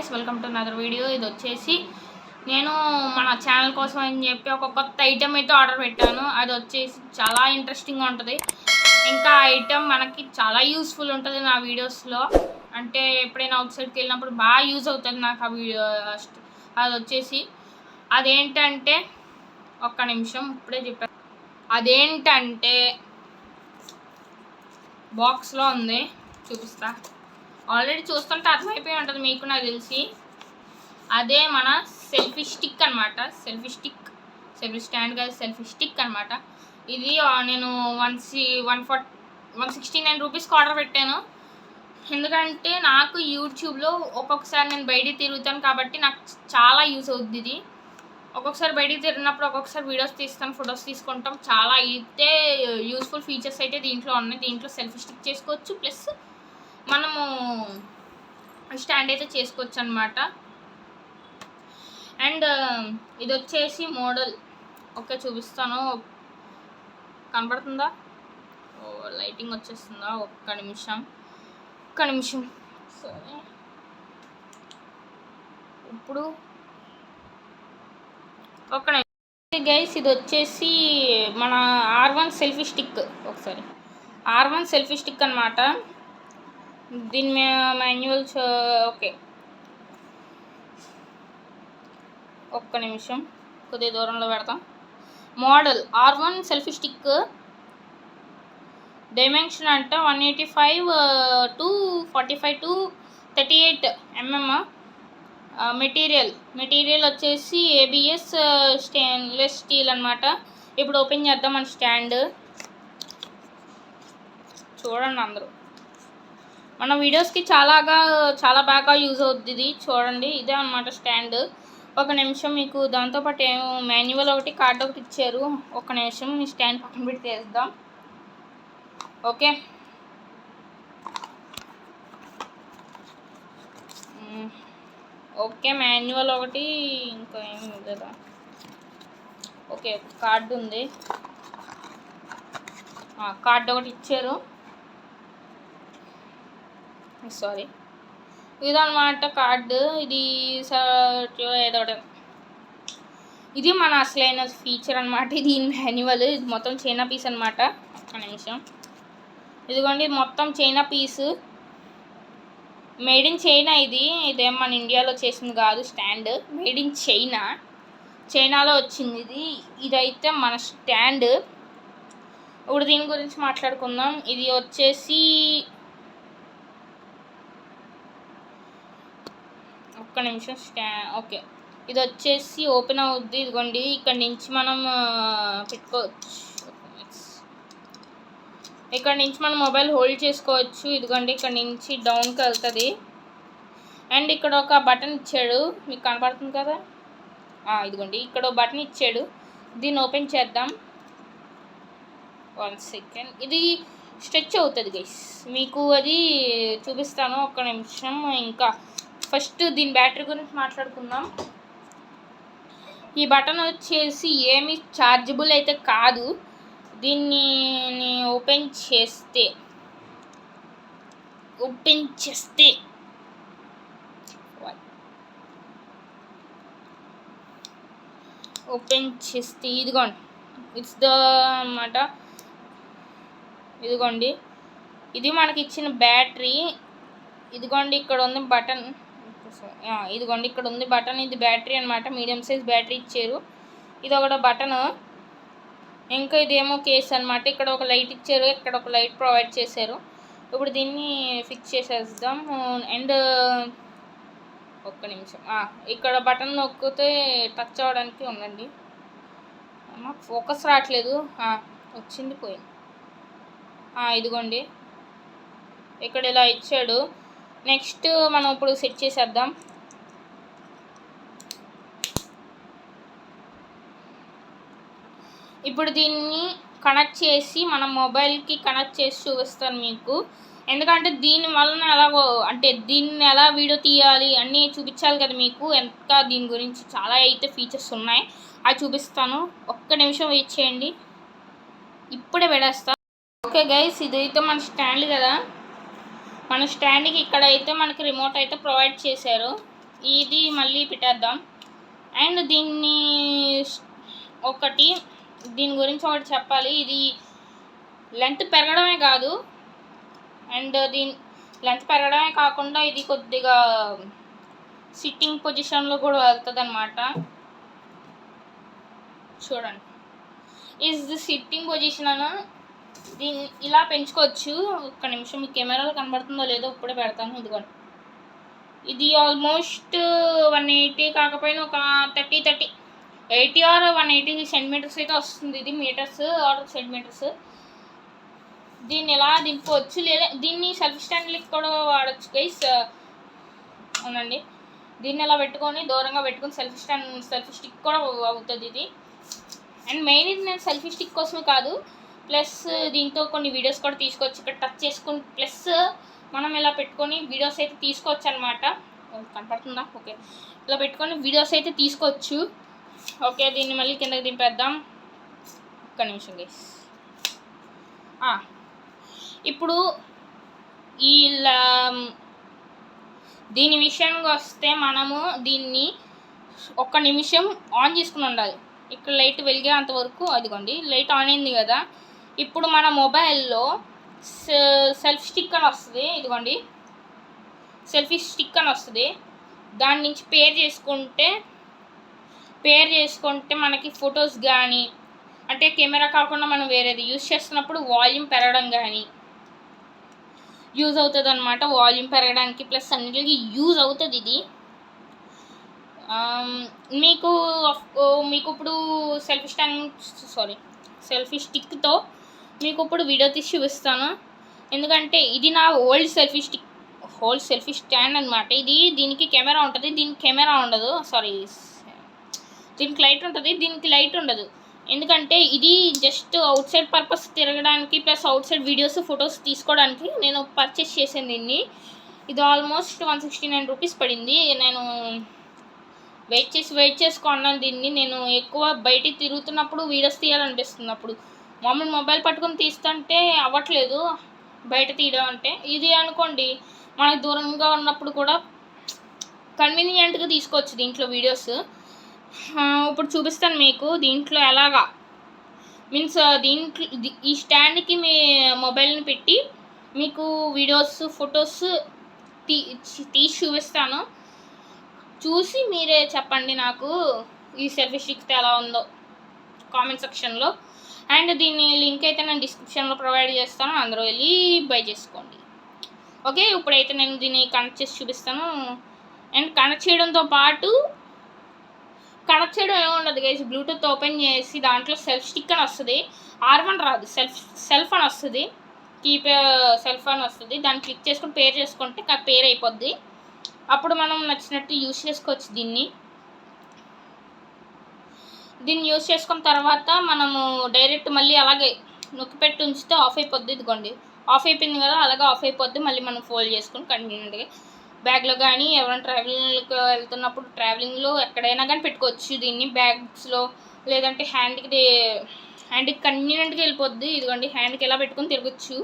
Guys, welcome to another video. ఇది వచ్చేసి నేను మన ఛానల్ కోసం అని చెప్పి ఒక కొత్త ఐటెం అయితే ఆర్డర్ పెట్టాను. అది వచ్చేసి చాలా ఇంట్రెస్టింగ్గా ఉంటుంది. ఇంకా ఐటెం మనకి చాలా యూస్ఫుల్ ఉంటుంది నా వీడియోస్లో. అంటే ఎప్పుడైనా అవుట్ సైడ్కి వెళ్ళినప్పుడు బాగా యూజ్ అవుతుంది నాకు ఆ వీడియో. అది వచ్చేసి అదేంటంటే, ఒక్క నిమిషం ఇప్పుడే చెప్పాను. అదేంటంటే బాక్స్లో ఉంది, చూపిస్తా. ఆల్రెడీ చూస్తుంటే అర్థమైపోయి ఉంటుంది మీకు, నాకు తెలిసి. అదే మన సెల్ఫీ స్టిక్ అనమాట. సెల్ఫీ స్టాండ్ కాదు, సెల్ఫీ స్టిక్ అనమాట. ఇది నేను 169 రూపీస్కి ఆర్డర్ పెట్టాను. ఎందుకంటే నాకు యూట్యూబ్లో ఒక్కొక్కసారి నేను బయటికి తిరుగుతాను కాబట్టి నాకు చాలా యూస్ అవుతుంది ఇది. ఒక్కొక్కసారి బయటికి తిరిగినప్పుడు ఒక్కొక్కసారి వీడియోస్ తీస్తాను, ఫొటోస్ తీసుకుంటాం. చాలా అయితే యూస్ఫుల్ ఫీచర్స్ అయితే దీంట్లో ఉన్నాయి. దీంట్లో సెల్ఫీ స్టిక్ చేసుకోవచ్చు, ప్లస్ మనము స్టాండ్ అయితే చేసుకోవచ్చు అనమాట. అండ్ ఇది వచ్చేసి మోడల్. ఓకే, చూపిస్తాను. కనపడుతుందా? లైటింగ్ వచ్చేస్తుందా? ఒక్క నిమిషం సరే. ఇప్పుడు ఒక్క నిమిషం గైస్, ఇది వచ్చేసి మన R1 సెల్ఫీ స్టిక్. ఒకసారి R1 సెల్ఫీ స్టిక్ అనమాట. దీని మాన్యువల్స్. ఓకే, ఒక్క నిమిషం కొద్దిగా దూరంలో పెడతాం. Model R1 selfie stick. Dimension అంట 185 to 45 to 38 mm. మెటీరియల్ వచ్చేసి ABS స్టెయిన్లెస్ స్టీల్ అనమాట. ఇప్పుడు ఓపెన్ చేద్దాం మన స్టాండ్. చూడండి అందరూ, మన వీడియోస్కి చాలా బాగా యూజ్ అవుతుంది ఇది. చూడండి, ఇదే అనమాట స్టాండ్. ఒక నిమిషం, మీకు దాంతోపాటు మాన్యువల్ ఒకటి, కార్డ్ ఒకటి ఇచ్చారు. ఒక నిమిషం మీ స్టాండ్ పక్కన పెట్టి తీద్దాం. ఓకే, మాన్యువల్ ఒకటి, ఇంకా ఏమి లేదా. ఓకే, కార్డు ఉంది. కార్డు ఒకటి ఇచ్చారు. సారీ, ఇదన్నమాట కార్డు. ఇది ఏదో ఇది మన అసలైన ఫీచర్ అనమాట. ఇది మాన్యువల్. ఇది మొత్తం చైనా పీస్ అనమాట. ఒక్క నిమిషం, ఇదిగోండి మొత్తం China piece. Made in China. ఇదేం మన ఇండియాలో చేసింది కాదు. స్టాండ్ మేడ్ ఇన్ చైనాలో వచ్చింది. ఇదైతే మన స్టాండ్. ఇప్పుడు దీని గురించి మాట్లాడుకుందాం. ఇది వచ్చేసి ఒక్క నిమిషం ఓకే, ఇది వచ్చేసి ఓపెన్ అవుద్ది. ఇదిగోండి, ఇక్కడ నుంచి మనం పెట్టుకోవచ్చు. ఇక్కడ నుంచి మనం మొబైల్ హోల్డ్ చేసుకోవచ్చు. ఇదిగోండి, ఇక్కడ నుంచి డౌన్కి వెళ్తుంది. అండ్ ఇక్కడ ఒక బటన్ ఇచ్చాడు, మీకు కనపడుతుంది కదా. ఇదిగోండి, ఇక్కడ ఒక బటన్ ఇచ్చాడు. దీన్ని ఓపెన్ చేద్దాం. 1 సెకండ్. ఇది స్ట్రెచ్ అవుతుంది గైస్, మీకు అది చూపిస్తాను. ఒక్క నిమిషం. ఇంకా ఫస్ట్ దీని బ్యాటరీ గురించి మాట్లాడుకుందాం. ఈ బటన్ వచ్చేసి ఏమి ఛార్జబుల్ అయితే కాదు. దీన్ని ఓపెన్ చేస్తే ఇదిగోండి, ఇట్స్ ద అన్నమాట. ఇదిగోండి, ఇది మనకి ఇచ్చిన బ్యాటరీ. ఇదిగోండి, ఇక్కడ ఉంది బటన్. ఇదిగోండి, ఇక్కడ ఉంది బటన్. ఇది బ్యాటరీ అనమాట. మీడియం సైజ్ బ్యాటరీ ఇచ్చారు. ఇది ఒకటి బటన్. ఇంకా ఇదేమో కేస్ అనమాట. ఇక్కడ ఒక లైట్ ఇచ్చారు, ఇక్కడ ఒక లైట్ ప్రొవైడ్ చేశారు. ఇప్పుడు దీన్ని ఫిక్స్ చేసేద్దాం. అండ్ ఒక్క నిమిషం, ఇక్కడ బటన్ నొక్కితే టచ్ అవ్వడానికి ఉందండి. ఫోకస్ రావట్లేదు. వచ్చింది, పోయింది. ఇదిగోండి, ఇక్కడ ఇలా ఇచ్చాడు. నెక్స్ట్ మనం ఇప్పుడు సెట్ చేసేద్దాం. ఇప్పుడు దీన్ని కనెక్ట్ చేసి మన మొబైల్కి కనెక్ట్ చేసి చూపిస్తాను మీకు. ఎందుకంటే దీని వలన దీన్ని ఎలా వీడియో తీయాలి అన్నీ చూపించాలి కదా మీకు. ఇంకా దీని గురించి చాలా అయితే ఫీచర్స్ ఉన్నాయి, అవి చూపిస్తాను. ఒక్క నిమిషం వెయిట్ చేయండి, ఇప్పుడే పెడేస్తాను. ఓకే గైస్, ఇదైతే మన స్టాండ్ కదా. మన స్టాండ్కి ఇక్కడైతే మనకి రిమోట్ అయితే ప్రొవైడ్ చేశారు. ఇది మళ్ళీ పెట్టేద్దాం. అండ్ దీని గురించి ఒకటి చెప్పాలి. ఇది లెంత్ పెరగడమే కాదు, అండ్ దీని లెంత్ పెరగడమే కాకుండా ఇది కొద్దిగా సిట్టింగ్ పొజిషన్లో కూడా వెళ్తుంది అనమాట. చూడండి, ఇది సిట్టింగ్ పొజిషన్ అని. దీన్ని ఇలా పెంచుకోవచ్చు. ఒక్క నిమిషం మీ కెమెరాలో కనబడుతుందో లేదో ఇప్పుడే పెడతాను. ఇదిగోండి, ఇది ఆల్మోస్ట్ 180 కాకపోయినా ఒక 80 ఆర్ 180 సెంటీమీటర్స్ అయితే వస్తుంది. ఇది మీటర్స్ ఆర్ సెంటీమీటర్స్. దీన్ని ఎలా దింపవచ్చు, లేదా దీన్ని సెల్ఫ్ స్టాండ్లకి కూడా వాడచ్చు గైస్. అవునండి, దీన్ని ఎలా పెట్టుకొని దూరంగా పెట్టుకొని సెల్ఫీ స్టిక్ కూడా అవుతుంది ఇది. అండ్ మెయిన్ ఇది నేను సెల్ఫీ స్టిక్ కోసమే కాదు, ప్లస్ దీంతో కొన్ని వీడియోస్ కూడా తీసుకోవచ్చు. ఇక్కడ టచ్ చేసుకుని ప్లస్ మనం ఇలా పెట్టుకొని వీడియోస్ అయితే తీసుకోవచ్చు అనమాట. కనపడుతుందా? ఓకే, ఇలా పెట్టుకొని వీడియోస్ అయితే తీసుకోవచ్చు. ఓకే, దీన్ని మళ్ళీ కిందకి దింపేద్దాం. ఒక్క నిమిషం గైస్. ఇప్పుడు దీని విషయానికి వస్తే మనము దీన్ని 1 నిమిషం ఆన్ చేసుకుని ఉండాలి. ఇక్కడ లైట్ వెలిగేంత వరకు. అదిగోండి, లైట్ ఆన్ అయింది కదా. ఇప్పుడు మన మొబైల్లో సెల్ఫీ స్టిక్ అని వస్తుంది. ఇదిగోండి, సెల్ఫీ స్టిక్ అని వస్తుంది. దాని నుంచి పేర్ చేసుకుంటే మనకి ఫొటోస్ కానీ, అంటే కెమెరా కాకుండా మనం వేరేది యూజ్ చేస్తున్నప్పుడు వాల్యూమ్ పెరగడం కానీ యూజ్ అవుతుంది అనమాట. వాల్యూమ్ పెరగడానికి ప్లస్ అన్నిటికీ యూజ్ అవుతుంది ఇది. మీకు ఇప్పుడు సెల్ఫీ స్టిక్తో మీకు ఇప్పుడు వీడియో తీసి చూపిస్తాను. ఎందుకంటే ఇది నా ఓల్డ్ సెల్ఫీ స్టాండ్ అనమాట. దీనికి కెమెరా ఉంటుంది, దీనికి కెమెరా ఉండదు. దీనికి లైట్ ఉంటుంది, దీనికి లైట్ ఉండదు. ఎందుకంటే ఇది జస్ట్ అవుట్ సైడ్ పర్పస్ తిరగడానికి plus out side videos photos తీసుకోవడానికి నేను పర్చేస్ చేసాను దీన్ని. ఇది ఆల్మోస్ట్ 169 రూపీస్ పడింది. నేను వెయిట్ చేసి కొన్నాను దీన్ని. నేను ఎక్కువ బయటికి తిరుగుతున్నప్పుడు వీడియోస్ తీయాలనిపిస్తుంది. అప్పుడు మామూలు మొబైల్ పట్టుకొని తీస్తుంటే అవ్వట్లేదు బయట తీయడం. అంటే ఇది అనుకోండి, మనకు దూరంగా ఉన్నప్పుడు కూడా కన్వీనియంట్గా తీసుకోవచ్చు దీంట్లో వీడియోస్. ఇప్పుడు చూపిస్తాను మీకు దీంట్లో ఎలాగా. ఈ స్టాండ్కి మీ మొబైల్ని పెట్టి మీకు వీడియోస్ ఫొటోస్ తీసి చూపిస్తాను. చూసి మీరే చెప్పండి నాకు ఈ సెల్ఫీ స్టిక్ ఎలా ఉందో కామెంట్ సెక్షన్లో. అండ్ దీని లింక్ అయితే నేను డిస్క్రిప్షన్లో ప్రొవైడ్ చేస్తాను, అందరూ వెళ్ళి బై చేసుకోండి. ఓకే, ఇప్పుడైతే నేను దీన్ని కనెక్ట్ చేసి చూపిస్తాను. అండ్ కనెక్ట్ చేయడం ఏముండదు గైస్. బ్లూటూత్ ఓపెన్ చేసి దాంట్లో సెల్ఫ్ స్టిక్ అని వస్తుంది. R1 రాదు, సెల్ఫ్ అని వస్తుంది. సెల్ఫ్ అని వస్తుంది. దాన్ని క్లిక్ చేసుకొని పేర్ చేసుకుంటే పేర్ అయిపోద్ది. అప్పుడు మనం నచ్చినట్టు యూజ్ చేసుకోవచ్చు. దీన్ని యూజ్ చేసుకున్న తర్వాత మనము డైరెక్ట్ మళ్ళీ అలాగే నొక్కి పెట్టి ఉంచితే ఆఫ్ అయిపోద్ది. ఇదిగోండి, ఆఫ్ అయిపోయింది కదా, అలాగే ఆఫ్ అయిపోద్ది. మళ్ళీ మనం ఫోల్డ్ చేసుకొని కన్వీనియంట్గా బ్యాగ్లో కానీ ఎవరైనా ట్రావెలింగ్కి వెళ్తున్నప్పుడు ట్రావెలింగ్లో ఎక్కడైనా కానీ పెట్టుకోవచ్చు దీన్ని. బ్యాగ్స్లో లేదంటే హ్యాండ్కి కన్వీనియంట్గా వెళ్ళిపోద్ది. ఇదిగోండి, హ్యాండ్కి ఎలా పెట్టుకొని తిరగచ్చు.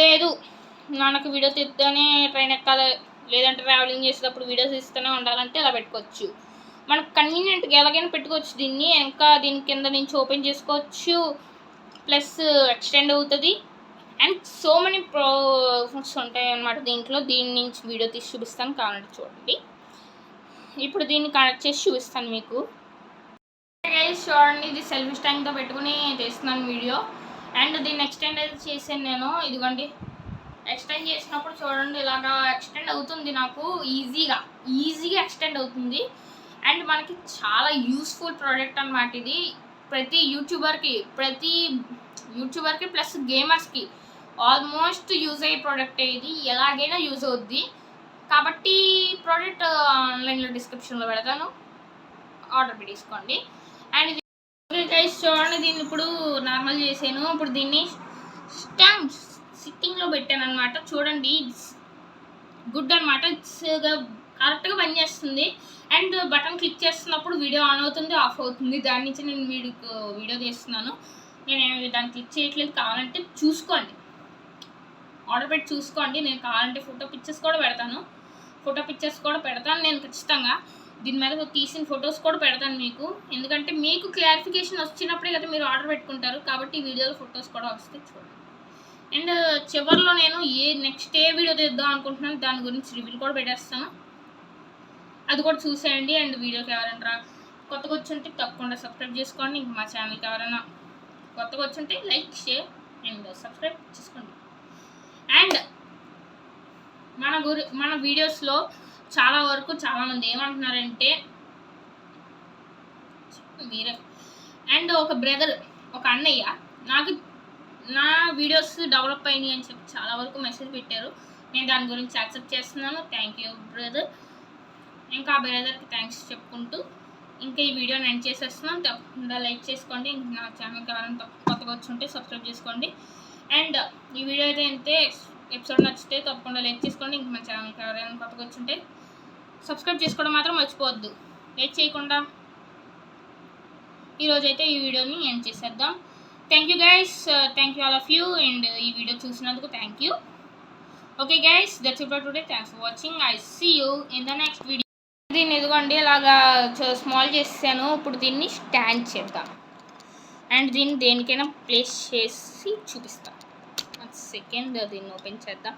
లేదు నాకు వీడియో తీస్తూనే ట్రైన్ ఎక్కాలి, లేదంటే ట్రావెలింగ్ చేసేటప్పుడు వీడియోస్ ఇస్తూనే ఉండాలంటే ఇలా పెట్టుకోవచ్చు. మనకు కన్వీనియంట్గా ఎలాగైనా పెట్టుకోవచ్చు దీన్ని. ఇంకా దీని కింద నుంచి ఓపెన్ చేసుకోవచ్చు, ప్లస్ ఎక్స్టెండ్ అవుతుంది. అండ్ సో మెనీ ప్రోస్ ఉంటాయి అన్నమాట దీంట్లో. దీని నుంచి వీడియో తీసి చూపిస్తాను, కావాలంటే చూడండి. ఇప్పుడు దీన్ని కనెక్ట్ చేసి చూపిస్తాను మీకు. చూడండి, ఇది సెల్ఫీ స్టాండ్తో పెట్టుకుని తీస్తున్నాను వీడియో. అండ్ దీన్ని ఎక్స్టెండ్ అయితే చేశాను నేను. ఇదిగోండి, ఎక్స్టెండ్ చేసినప్పుడు చూడండి ఇలాగా ఎక్స్టెండ్ అవుతుంది. నాకు ఈజీగా ఎక్స్టెండ్ అవుతుంది. అండ్ మనకి చాలా యూస్ఫుల్ ప్రోడక్ట్ అన్నమాట ఇది. ప్రతి యూట్యూబర్కి ప్లస్ గేమర్స్కి ఆల్మోస్ట్ యూజ్ అయ్యే ప్రోడక్ట్ ఇది. ఎలాగైనా యూజ్ అవుద్ది. కాబట్టి ప్రోడక్ట్ ఆన్లైన్లో డిస్క్రిప్షన్లో పెడతాను, ఆర్డర్ పెట్టేసుకోండి. అండ్ ఇది గైస్ చూడండి, దీన్ని ఇప్పుడు నార్మల్ చేసాను. ఇప్పుడు దీన్ని స్టాండ్ సిట్టింగ్లో పెట్టాను అనమాట. చూడండి, గుడ్ అనమాట. కరెక్ట్గా పనిచేస్తుంది. అండ్ బటన్ క్లిక్ చేస్తున్నప్పుడు వీడియో ఆన్ అవుతుంది, ఆఫ్ అవుతుంది. దాని నుంచి నేను వీడియో తీస్తున్నాను. నేను దాన్ని క్లిక్ చేయట్లేదు. కావాలంటే చూసుకోండి, ఆర్డర్ పెట్టి చూసుకోండి. నేను కావాలంటే ఫోటో పిక్చర్స్ కూడా పెడతాను. ఫోటో పిక్చర్స్ కూడా పెడతాను నేను ఖచ్చితంగా. దీని మీద తీసిన ఫొటోస్ కూడా పెడతాను మీకు, ఎందుకంటే మీకు క్లారిఫికేషన్ వచ్చినప్పుడే కదా మీరు ఆర్డర్ పెట్టుకుంటారు. కాబట్టి ఈ వీడియోలో ఫొటోస్ కూడా వస్తాయి, చూడండి. అండ్ చివరిలో నేను నెక్స్ట్ ఏ వీడియో తీద్దాం అనుకుంటున్నాను దాని గురించి రివ్యూ కూడా పెట్టేస్తాను, అది కూడా చూసేయండి. అండ్ వీడియోకి ఎవరైనా కొత్తగా వచ్చుంటే తప్పకుండా సబ్స్క్రైబ్ చేసుకోండి. ఇంక మా ఛానల్కి ఎవరైనా కొత్తగా వచ్చుంటే లైక్, షేర్ అండ్ సబ్స్క్రైబ్ చేసుకోండి. అండ్ మన వీడియోస్లో చాలా వరకు చాలామంది ఏమంటున్నారంటే మీరే అండ్ ఒక బ్రదర్, ఒక అన్నయ్య నా వీడియోస్ డెవలప్ అయినాయి అని చెప్పి చాలా వరకు మెసేజ్ పెట్టారు. నేను దాని గురించి యాక్సెప్ట్ చేస్తున్నాను. Thank you brother. ఇంకా ఆ బ్రదర్కి థ్యాంక్స్ చెప్పుకుంటూ ఇంకా ఈ వీడియోని ఎండ్ చేసేస్తున్నాను. తప్పకుండా లైక్ చేసుకోండి. నా ఛానల్కి ఎవరైనా కొత్తగా వచ్చుంటే సబ్స్క్రైబ్ చేసుకోండి. అండ్ ఈ వీడియో అయితే ఎపిసోడ్ నచ్చితే తప్పకుండా లైక్ చేసుకోండి. ఇంక మన ఛానల్కి ఎవరైనా కొత్తగా వచ్చుంటే సబ్స్క్రైబ్ చేసుకోవడం మాత్రం మర్చిపోవద్దు. లేట్ చేయకుండా ఈరోజైతే ఈ వీడియోని ఎండ్ చేసేద్దాం. Thank you guys, thank you all of you. And ఈ వీడియో చూసినందుకు thank you. Okay guys, that's it for today. Thanks for watching. I see you in the next video. దీన్ని ఇదిగోండి ఇలాగా స్మాల్ చేసాను. ఇప్పుడు దీన్ని స్టాండ్ చేద్దాం అండ్ దీన్ని దేనికైనా ప్లేస్ చేసి చూపిస్తాం. సెకండ్ దీన్ని ఓపెన్ చేద్దాం.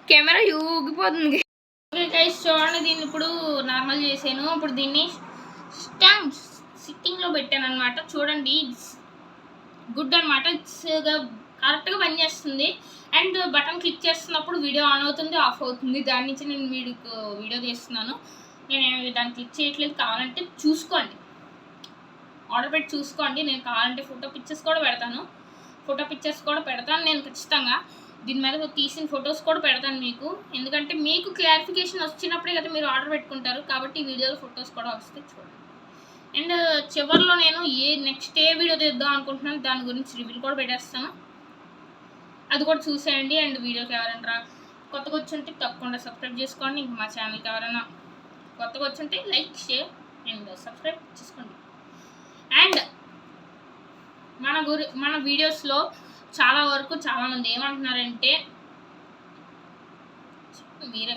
కెమెరా ఊగిపోతుంది. ఓకే గైస్, చూడండి దీన్ని ఇప్పుడు నార్మల్ చేసాను. ఇప్పుడు దీన్ని స్టాండ్ సిట్టింగ్లో పెట్టాను అనమాట. చూడండి గుడ్ అనమాట. కరెక్ట్గా పనిచేస్తుంది. అండ్ బటన్ క్లిక్ చేస్తున్నప్పుడు వీడియో ఆన్ అవుతుంది, ఆఫ్ అవుతుంది. దాని నుంచి నేను వీడియో తీస్తున్నాను. నేను దాన్ని క్లిక్ చేయట్లేదు. కావాలంటే చూసుకోండి, ఆర్డర్ పెట్టి చూసుకోండి. నేను కావాలంటే ఫోటో పిక్చర్స్ కూడా పెడతాను నేను ఖచ్చితంగా. దీని మీద తీసిన ఫొటోస్ కూడా పెడతాను మీకు, ఎందుకంటే మీకు క్లారిఫికేషన్ వచ్చినప్పుడే కదా మీరు ఆర్డర్ పెట్టుకుంటారు. కాబట్టి ఈ వీడియోలో ఫొటోస్ కూడా వస్తాయి, చూడండి. అండ్ చివరిలో నేను నెక్స్ట్ ఏ వీడియో తీద్దాం అనుకుంటున్నాను దాని గురించి రివ్యూ కూడా పెట్టేస్తాను, అది కూడా చూసేయండి. అండ్ వీడియోకి ఎవరైనా కొత్తగా వచ్చుంటే తప్పకుండా సబ్స్క్రైబ్ చేసుకోండి. ఇంక మా ఛానల్కి ఎవరైనా కొత్తగా వచ్చుంటే లైక్, షేర్ అండ్ సబ్స్క్రైబ్ చేసుకోండి. అండ్ మన వీడియోస్లో చాలా వరకు చాలామంది ఏమంటున్నారంటే మీరే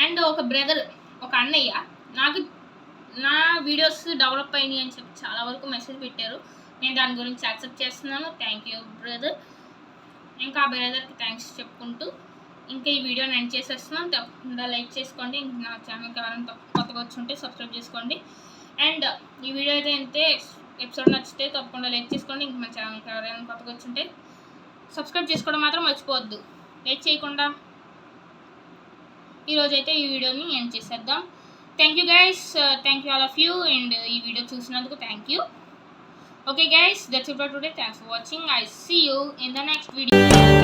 అండ్ ఒక బ్రదర్, ఒక అన్నయ్య నా వీడియోస్ డెవలప్ అయినాయి అని చెప్పి చాలా వరకు మెసేజ్ పెట్టారు. నేను దాని గురించి యాక్సెప్ట్ చేస్తున్నాను. Thank you brother. ఇంకా ఆ బ్రదర్కి థ్యాంక్స్ చెప్పుకుంటూ ఇంకా ఈ వీడియోని ఎండ్ చేసేస్తున్నాను. తప్పకుండా లైక్ చేసుకోండి. ఇంక నా ఛానల్కి ఎవరైనా కొత్తగా వచ్చుంటే సబ్స్క్రైబ్ చేసుకోండి. అండ్ ఈ వీడియో అయితే ఎపిసోడ్ నచ్చితే తప్పకుండా లైక్ చేసుకోండి. ఇంక మన ఛానల్కి ఎవరైనా కొత్తగా వచ్చుంటే సబ్స్క్రైబ్ చేసుకోవడం మాత్రం మర్చిపోవద్దు. లేట్ చేయకుండా ఈరోజైతే ఈ వీడియోని ఎండ్ చేసేద్దాం. Thank you guys, thank you all of you. And ఈ వీడియో చూసినందుకు thank you. Okay guys, that's it for today. Thanks for watching. I see you in the next video.